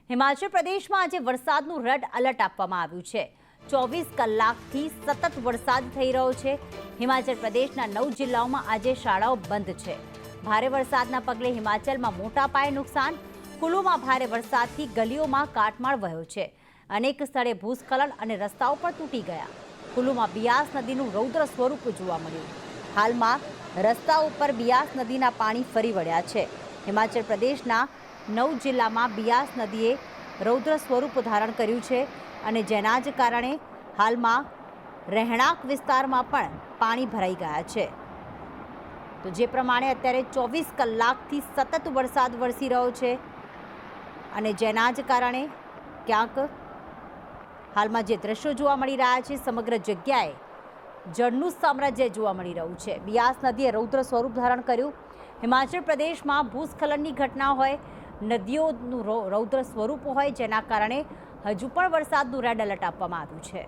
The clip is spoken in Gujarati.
હિમાચલ પ્રદેશમાં આજે વરસાદનું રેડ એલર્ટ આપવામાં આવ્યું છે। 24 કલાકથી સતત વરસાદ થઈ રહ્યો છે। હિમાચલ પ્રદેશના 9 જિલ્લાઓમાં આજે શાળાઓ બંધ છે। ભારે વરસાદના પગલે હિમાચલમાં મોટા પાયે નુકસાન। કુલુમાં ભારે વરસાદથી ગલીઓમાં કાટમાળ વહ્યો છે। અનેક સ્થળે ભૂસ્ખલન અને રસ્તાઓ પણ તૂટી ગયા। કુલુમાં બિયાસ નદીનું રૌદ્ર સ્વરૂપ જોવા મળ્યું। હાલમાં રસ્તા ઉપર બિયાસ નદીના પાણી ફરી વળ્યા છે। હિમાચલ પ્રદેશના 9 જિલ્લામાં બિયાસ નદીએ રૌદ્ર સ્વરૂપ ધારણ કર્યું છે અને જેના જ કારણે હાલમાં રહેણાંક વિસ્તારમાં પણ પાણી ભરાઈ ગયા છે। તો જે પ્રમાણે અત્યારે 24 કલાકથી સતત વરસાદ વરસી રહ્યો છે અને જેના જ કારણે ક્યાંક હાલમાં જે દ્રશ્યો જોવા મળી રહ્યા છે, સમગ્ર જગ્યાએ જળનું સામ્રાજ્ય જોવા મળી રહ્યું છે। બિયાસ નદીએ રૌદ્ર સ્વરૂપ ધારણ કર્યું। હિમાચલ પ્રદેશમાં ભૂસ્ખલનની ઘટના હોય, નદીઓનું રૌદ્ર સ્વરૂપ હોય, જેના કારણે હજુ પણ વરસાદનું રેડ એલર્ટ આપવામાં આવ્યું છે।